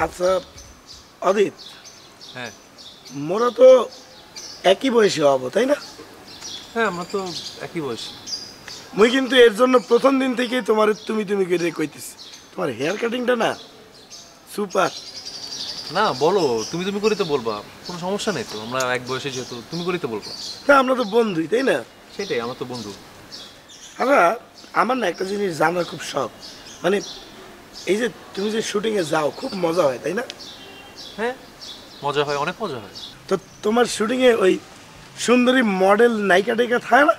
আচ্ছা অদিত, হ্যাঁ মোরা তো একই বয়সী হব তাই না? হ্যাঁ আমরা তো একই বয়সী। মুই কিন্তু এর জন্য প্রথম দিন থেকেই তোমার তুমি তুমি করে কইতেছি, তোমার হেয়ার কাটিংটা না সুপার। না বলো, তুমি তুমি করে তো বলবা, কোনো সমস্যা নেই তো, আমরা এক বয়সে যেহেতু তুমি করেই তো বলবা। হ্যাঁ আমরা তো বন্ধুই তাই না? সেটাই, আমরা তো বন্ধু। আচ্ছা আমার না একটা জিনিস জানার খুব শখ, মানে এই যে তুমি যে শুটিংয়ে যাও খুব মজা হয় তাই না? হ্যাঁ মজা হয়, অনেক মজা হয়। তো তোমার শুটিংয়ে ওই সুন্দরী মডেল নায়িকা টাইকা থাকে না?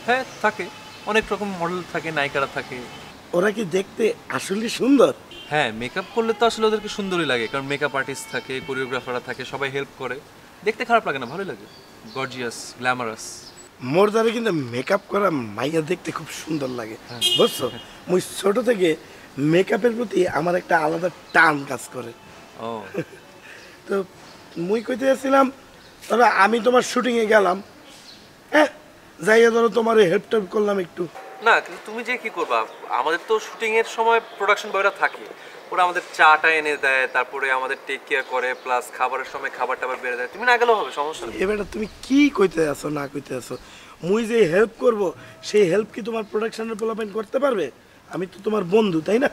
হ্যাঁ থাকে, অনেক রকম মডেল থাকে, নায়িকারা থাকে। ওরা কি দেখতে আসলে সুন্দর? হ্যাঁ মেকআপ করলে তো আসলে ওদেরকে সুন্দরই লাগে, কারণ মেকআপ আর্টিস্ট থাকে, কোরিওগ্রাফাররা থাকে, সবাই হেল্প করে, দেখতে খারাপ লাগে না, ভালোই লাগে, গর্জিয়াস গ্ল্যামারাস। মোর দ্বারা কিন্তু মেকআপ করা মাইয়া দেখতে খুব সুন্দর লাগে বুঝছো। মুই ছোট থেকে মেকআপের প্রতি আমার একটা আলাদা টান কাজ করে। ও তো মুই কইতে যাচ্ছিলাম, ধরো আমি তোমার শুটিংয়ে গেলাম, হ্যাঁ যাইয়া ধরো তোমার হেল্প টেল্প করলাম একটু। না কিন্তু তুমি যে কি করবা, আমাদের তো শুটিং এর সময় প্রোডাকশন বয়রা থাকে, ওরা আমাদের চাটা এনে দেয়, তারপরে আমাদের টেক কেয়ার করে, প্লাস খাবারের সময় খাবার টাবার বেড়ে দেয়, তুমি না গেলেও হবে, সমস্যা নেই। এবারে তুমি কি কইতে আছো না কইতে আছো? মুই যে হেল্প করব সেই হেল্প কি তোমার প্রোডাকশনের পোলাপাইন করতে পারবে? আমি তো তোমার বন্ধু তাই না?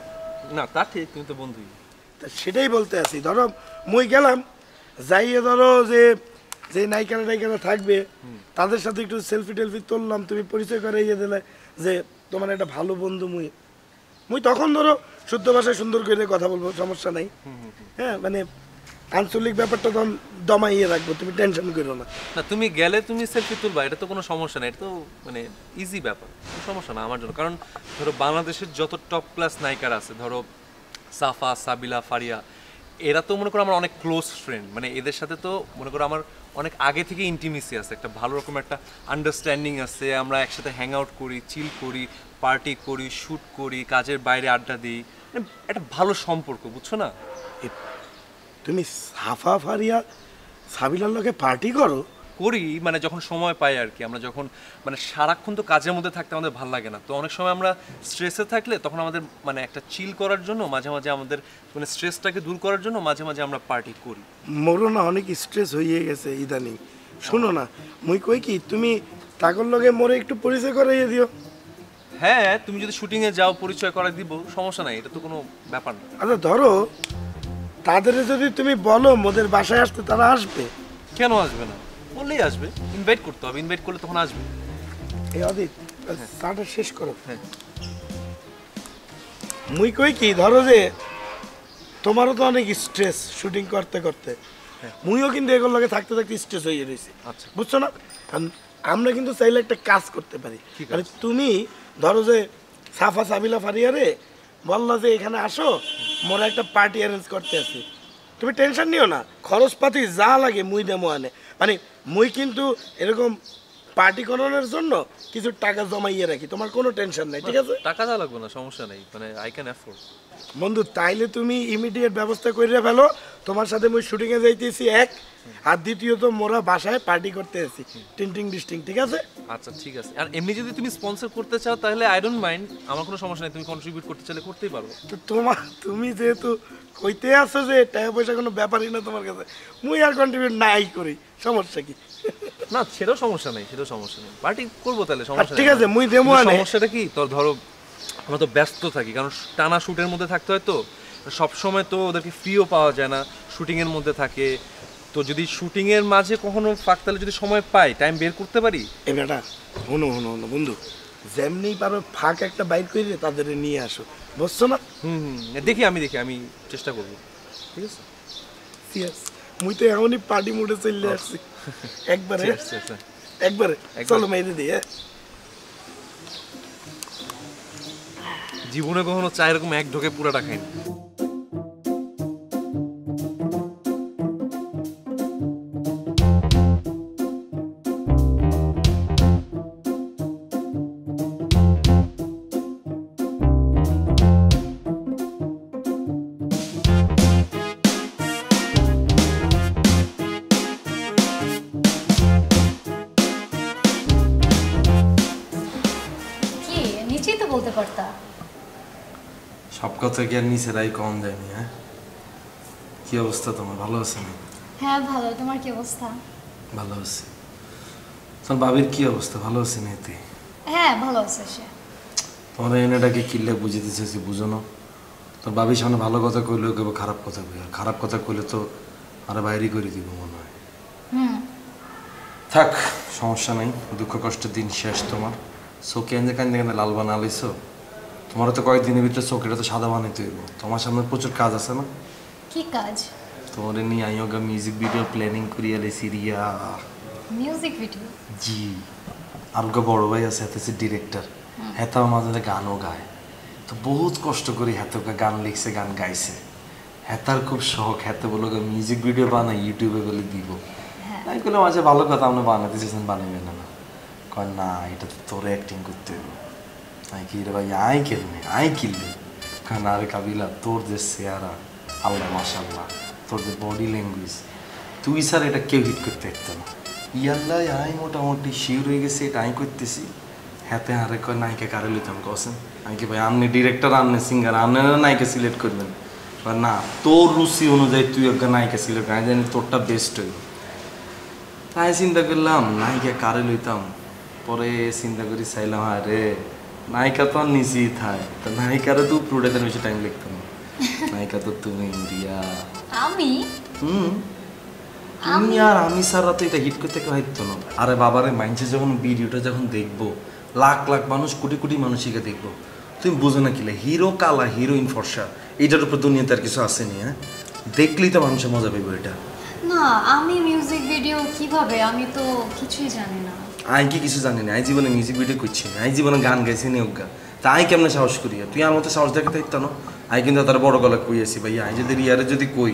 না তা ঠিক, তুমি তো বন্ধুই। তা সেটাই বলতে আছি, ধরো মুই গেলাম, যাইয়ে ধরো যে যে নায়িকারা নায়িকারা থাকবে তাদের সাথে একটু সেলফি টেলফি তুললাম, তুমি পরিচয় করে ইয়ে দিলে যে তোমার একটা ভালো বন্ধু মুই। মুই তখন ধরো শুদ্ধ ভাষায় সুন্দর করে কথা বলবো, সমস্যা নাই। হ্যাঁ মানে আঞ্চলিক ব্যাপারটা তখন দমাইয়ে রাখবো, তুমি টেনশন করো না। না তুমি গেলে তুমি সেলফি তুলবা, এটা তো কোনো সমস্যা নেই, এটা তো মানে ইজি ব্যাপার, কোনো সমস্যা না আমার জন্য। কারণ ধরো বাংলাদেশের যত টপ ক্লাস নায়িকারা আছে, ধরো সাফা, সাবিলা, ফারিয়া, এরা তো মনে করো আমার অনেক ক্লোজ ফ্রেন্ড, মানে এদের সাথে তো মনে করো আমার অনেক আগে থেকে ইন্টিমেসি আছে, একটা ভালো রকম একটা আন্ডারস্ট্যান্ডিং আছে, আমরা একসাথে হ্যাং আউট করি, চিল করি, পার্টি করি, শ্যুট করি, কাজের বাইরে আড্ডা দিই, মানে একটা ভালো সম্পর্ক, বুঝছো না? তুমি সাফা ফারিয়া সাবিলার লোকে পার্টি করো? করি মানে যখন সময় পাই আর কি, আমরা যখন মানে সারাক্ষণ তো কাজের মধ্যে থাকতে আমাদের ভালো লাগে না, তো অনেক সময় আমরা স্ট্রেসে থাকলে তখন আমাদের মানে একটা চিল করার জন্য মাঝে মাঝে আমাদের মানে স্ট্রেসটাকে দূর করার জন্য মাঝে মাঝে আমরা পার্টি করি। মোরও না অনেক স্ট্রেস হয়ে গেছে ইদানিং। শোনো না, মুই কই কি তুমি তাকর লগে মোরে একটু পরিচয় করাইয়ে দিও। হ্যাঁ তুমি যদি শুটিংয়ে যাও পরিচয় করে দিব, সমস্যা নাই, এটা তো কোনো ব্যাপার না। আচ্ছা ধরো তাদের যদি তুমি বলো মোদের বাসায় আসতে, তারা আসবে? কেন আসবে না, বললেই আসবে, ইনভাইট করতে হবে, ইনভাইট করলে তখন আসবে। এই অদিত চাটা শেষ করো। হ্যাঁ মুই কই কি ধরো যে তোমারও তো অনেক স্ট্রেস শুটিং করতে করতে, মুইও কিন্তু এগুলোর লগে থাকতে থাকতে স্ট্রেস হয়ে রয়েছি, আচ্ছা বুঝছো না? কারণ আমরা কিন্তু চাইলে একটা কাজ করতে পারি। কি কাজ? মানে তুমি ধরো যে সাফা সাবিলা ফারিয়ারে বললা যে এখানে আসো, মোরা একটা পার্টি অ্যারেঞ্জ করতে আছি, তুমি টেনশন নিও না, খরচপাতি যা লাগে মুই দেবো আনে। মানে মুই কিন্তু এরকম পার্টি করানোর জন্য কিছু টাকা জমাইয়ে রাখি, তোমার কোনো টেনশন নাই, ঠিক আছে? টাকা দেওয়া লাগবে না, সমস্যা নেই, মানে আই ক্যান অ্যাফোর্ড। বন্ধু তাইলে তুমি ইমিডিয়েট ব্যবস্থা করে ফেলো, তোমার সাথে মুই শুটিংয়ে যাইতেছি এক, আর দ্বিতীয়ত মোরা বাসায় পার্টি করতে আছি টিংটিং ডিস্টিং, ঠিক আছে? আচ্ছা ঠিক আছে, আর এমনি যদি তুমি স্পন্সর করতে চাও তাহলে আই ডোন্ট মাইন্ড, আমার কোনো সমস্যা নেই, তুমি কন্ট্রিবিউট করতে চাইলে করতেই পারো। তো তুমি যেহেতু কইতে আছো যে টাকা পয়সা কোনো ব্যাপারই না তোমার কাছে, মুই আর কন্ট্রিবিউট নাই করি, সমস্যা কি? না সেটাও সমস্যা নেই, সেটাও সমস্যা নেই, পার্টি করবো তাহলে, সমস্যা নেই। ঠিক আছে মুই দেবো আনে। সমস্যাটা কি তোর, ধরো আমরা তো ব্যস্ত থাকি, কারণ টানা শুটের মধ্যে থাকতে হয়, তো সব সময় তো ওদেরকে ফ্রিও পাওয়া যায় না, শুটিংয়ের মধ্যে থাকে, তো যদি শুটিংয়ের মাঝে কখনো ফাঁক তাহলে যদি সময় পাই, টাইম বের করতে পারি। এ বেটা হনো হনো হনো বন্ধু, যেমনি পারো ফাঁক একটা বাইর করে তাদের নিয়ে আসো, বুঝছো না? দেখি আমি চেষ্টা করবো, ঠিক আছে? সিরিয়াস, মুই তো এমনই পার্টি মুডে চলে আসছি একবারে একবারে। চলো মেয়েদের দিয়ে। জীবনে কখনো চা এরকম এক ঢোকে পুরাটা খাইনি। কি নিচেই তো বলতে পারতা। সব কথা কি আর নিচেরাই কম যায়নি? হ্যাঁ কি অবস্থা তোমার? ভালো আছে না? হ্যাঁ ভালো, তোমার কি অবস্থা? ভালো আছে। তোমার বাবির কি অবস্থা? ভালো আছে না? এতে হ্যাঁ ভালো আছে সে। তোমার এনেটাকে কিল্লে বুঝিতে চাইছি, বুঝো না? তোর বাবির সামনে ভালো কথা কইলেও কেবল খারাপ কথা কই, আর খারাপ কথা কইলে তো আর বাইরে করে দিব মনে হয়। থাক, সমস্যা নাই, দুঃখ কষ্টের দিন শেষ তোমার। চোখে এনে কান্দে কান্দে লাল বানা আলাইছো। তোমারও তো কয়েকদিনের ভিতরে চোখেটা তো সাদা বানাইতে হইব। তোমার সামনে প্রচুর কাজ আছে না? কি কাজ? তোমার নিয়ে আইওগা মিউজিক ভিডিও প্ল্যানিং করিয়া লেছি রিয়া। Music video? জি, আরগা বড় ভাই আছে, হাতে ডিরেক্টর, হেতাও মাঝে গানও গায়। তো বহুত কষ্ট করি হেতকে গান লিখছে, গান গাইছে। হেতার খুব শখ, হেতে বলো মিউজিক ভিডিও বানাই ইউটিউবে বলে দিব। আমি বললাম আচ্ছা ভালো কথা, আপনি বানাতে চেয়েছেন, বানাবেন না? কয় না, এটা তো তোরে অ্যাক্টিং করতে হবে। আমি কি রে ভাই, আই কেলনে আই কিনলে? কারণ আরে কাবিলা, তোর যে চেহারা, আল্লাহ মাশাল্লাহ, তোর যে বডি ল্যাঙ্গুয়েজ, তুই স্যার এটা কেউ হিট করতে পারতো না। ইয়াল্লা আই মোটামুটি শিওর হয়ে গেছে, এটা আমি করতেছি। হাতে আরে কয় নায়িকা কারে লইতাম কছেন? আমি কি ভাই, আপনি ডিরেক্টর, আপনি সিঙ্গার, আপনারা নায়িকা সিলেক্ট করবেন? না, তোর রুচি অনুযায়ী তুই একটা নায়িকা সিলেক্ট, আমি জানি তোরটা বেস্ট হইব। তাই চিন্তা করলাম নায়িকা কারে লইতাম। পরে চিন্তা করি চাইলাম, আরে নায়িকা তো আর নিচেই থাকে, তা নায়িকারে তো প্রোডাক্টের বেশি টাইম লাগতাম। নায়িকা তো তুমি রিয়া। আমি? তুমি আর আমি সারা তো এটা হিট করতে পারতো না। আরে বাবারে, মাইন্ডসে যখন ভিডিওটা যখন দেখবো, লাখ লাখ মানুষ, কোটি কোটি মানুষকে দেখবো, তুমি বুঝো না কিলে হিরো কালা, হিরোইন ফর্সা, এটার উপর দুনিয়াতে আর কিছু আসেনি। হ্যাঁ, দেখলেই তো মানুষের মজা পাইব। এটা না, আমি মিউজিক ভিডিও কিভাবে? আমি তো কিছুই জানি না। আই কি কিছু জানি না, আই জীবনে মিউজিক ভিডিও করছি না, আই জীবনে গান গাইছি নি অজ্ঞা। তা আই কেমনে সাহস করি? তুই আমার মতো সাহস দেখাতে ইত্তা না। আই কিন্তু তার বড় গলা কই আছি ভাই, আই যদি রিয়ারে যদি কই,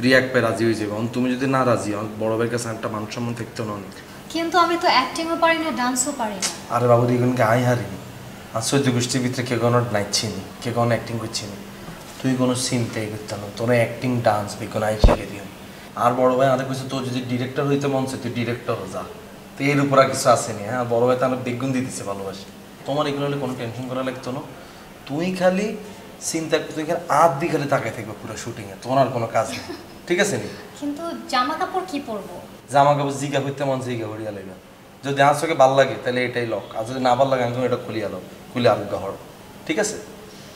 রিয়া এক পায়ে রাজি হয়ে যাবে। তুমি যদি না রাজি, আমার বড় ভাইয়ের কাছে একটা মান সম্মান থাকতো না অনেক। কিন্তু আমি তো অ্যাক্টিংও পারি না, ডান্সও পারি না। আরে বাবু, এগুলোকে আই হারিনি। আর সহ্য গোষ্ঠীর ভিতরে কে কোনো নাচছি নি, কে কোনো অ্যাক্টিং করছি নি। তুই কোনো চিন্তাই করতে না, তোর অ্যাক্টিং ডান্স বিকোন আই শিখে দিও। আর বড় ভাই আরে কইছে, তোর যদি ডিরেক্টর হইতে মন চায় তুই ডিরেক্টর হো যা। তো এর উপর আর কিছু আসেনি। হ্যাঁ, বড় ভাই তো আমার বেগুন দিয়ে দিচ্ছে ভালোবাসি। তোমার এগুলো হলে কোনো টেনশন করা লাগতো না। তুই খালি চিন্তা, তুই খালি দিয়ে খালি তাকায় থাকবে পুরো শুটিংয়ে, তোমার আর কোনো কাজ নেই, ঠিক আছে নি? কিন্তু জামা কাপড় কি পরবো? জামা কাপড় জিগা হইতে মন জিগা হরিয়া লাগবে। যদি আজ চোখে ভাল লাগে তাহলে এটাই লক, আর যদি না ভাল লাগে আমি এটা খুলিয়া লো, খুলে আলগা হর, ঠিক আছে?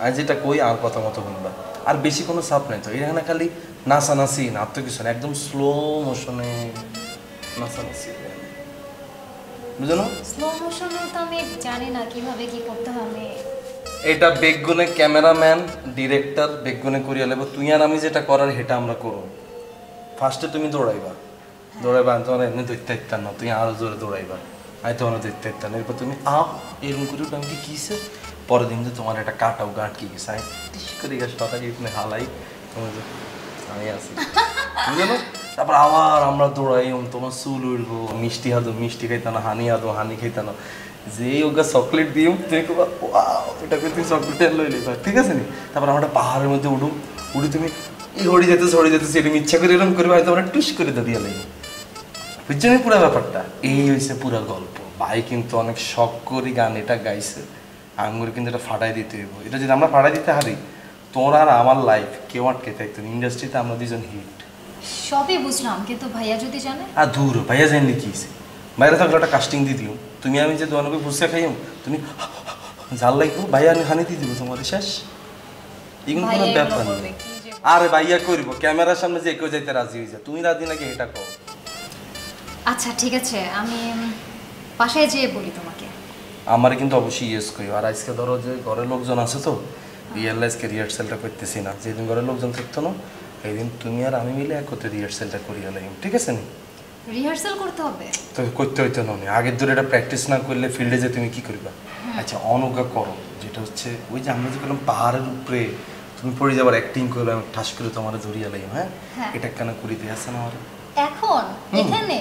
আমি যেটা কই আর কথা মতো শুনবা। আর বেশি কোনো চাপ নাই তো এখানে, খালি নাচানাচি না, আর তো কিছু না, একদম স্লো মোশনে নাচানাচি, বুঝো না? স্লো মোশনে তো আমি জানি না কিভাবে কি করতে হবে। এটা বেগুনে ক্যামেরাম্যান, ডিরেক্টর বেগুনে করিয়া লেব। তুই আর আমি যেটা করার সেটা আমরা করব। ফার্স্টে তুমি দৌড়াইবা, তোমার এমনি দৈত্য ইত্যান না, তুই আরো জোরে দৌড়াইবা, আমি তোমার দৈত্য ইত্যান। এরপর তুমি এরকম করে আমি কি কিসে পরের দিন যে তোমার একটা কাটাও গাঁট কি গেছে, আমি টিস করে গেছে কথা এখানে হালাই, তোমার আমি আছি, বুঝলো? তারপর আবার আমরা দৌড়াই, তোমার চুল উঠবো, মিষ্টি হাতো মিষ্টি খাইতো না, হানি হাতো হানি খাইতো না, যে ওকে চকলেট দিও তুমি এটা করে তুমি চকলেট লই লিবা, ঠিক আছে নি? তারপর আমরা পাহাড়ের মধ্যে উঠুম, উঠে তুমি এই হরি যেতেছে এরকম ইচ্ছা করে এরকম করবে, হয়তো আমরা টুস করে দিয়ে লাগবে, বুঝছো নি পুরো ব্যাপারটা? এই হয়েছে পুরো গল্প। ভাই কিন্তু অনেক শখ করি গান এটা গাইছে, আঙ্গুর কিন্তু এটা ফাটাই দিতে হইব। এটা যদি আমরা ফাটাই দিতে হারি, তোমরা আর আমার লাইফ কেউ আটকে থাকতো ইন্ডাস্ট্রিতে, আমরা দুজন হিট। সবই বুঝলাম, কিন্তু ভাইয়া যদি জানে? আর দূর, ভাইয়া জানলে কি হয়েছে? বাইরে থাকলে একটা কাস্টিং দিয়ে দিও, তুমি আমি যে দোকানকে ফুসকা খাইম, তুমি জাল লাগবো, ভাইয়া আমি হানি দিয়ে দিব তোমার, শেষ। এগুলো কোনো ব্যাপার নেই। আরে ভাইয়া করবো, ক্যামেরার সামনে যে কেউ যাইতে রাজি হয়ে যায়, তুমি রাজি নাকি এটা কও। আচ্ছা ঠিক আছে, আমি বাসায় যেয়ে বলি তোমাকে। আমার কিন্তু অবশ্যই ইয়েস করি। আর আজকে ধরো যে ঘরের লোকজন আছে তো, রিয়েলাইজকে রিহার্সালটা করতেছি না। যেদিন ঘরের লোকজন থাকতো না, এই দিন তুমি আর আমি মিলে একত্রে রিহার্সালটা করি হলাম, ঠিক আছে নি? রিহার্সাল করতে হবে তো করতে হইতো না, আগের ধরে এটা প্র্যাকটিস না করলে ফিল্ডে যে তুমি কি করবা? আচ্ছা অনজ্ঞা করো, যেটা হচ্ছে ওই যে আমরা যে করলাম পাহাড়ের উপরে তুমি পড়ে যাবার অ্যাক্টিং করলে আমি ঠাস করে তোমার ধরিয়া লাগি। হ্যাঁ, এটা কেন করি দিয়ে আসে না আমার এখন এখানে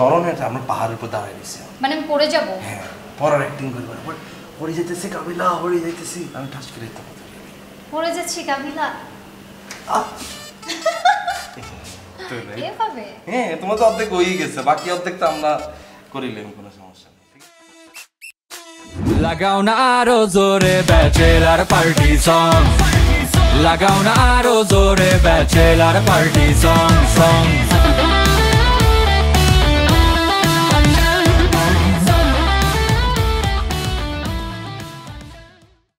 ধরনের আমরা পাহাড়ের উপর দাঁড়াই দিছি, মানে আমি পড়ে যাব? হ্যাঁ, পড়ার অ্যাক্টিং করবার পড়ে যেতেছি কাবিলা, পড়ে যাইতেছি, আমি ঠাস করে পড়ে যাচ্ছি কাবিলা। এভাবে? হ্যাঁ, তোমার তো অর্ধেক হয়ে গেছে, বাকি অর্ধেক তো আমরা করিলাম, কোনো সমস্যা নেই। লাগাও না আরো জোরে ব্যাচেলার পার্টি সং। লাগাও না আরো জোরে ব্যাচেলার পার্টি সং সং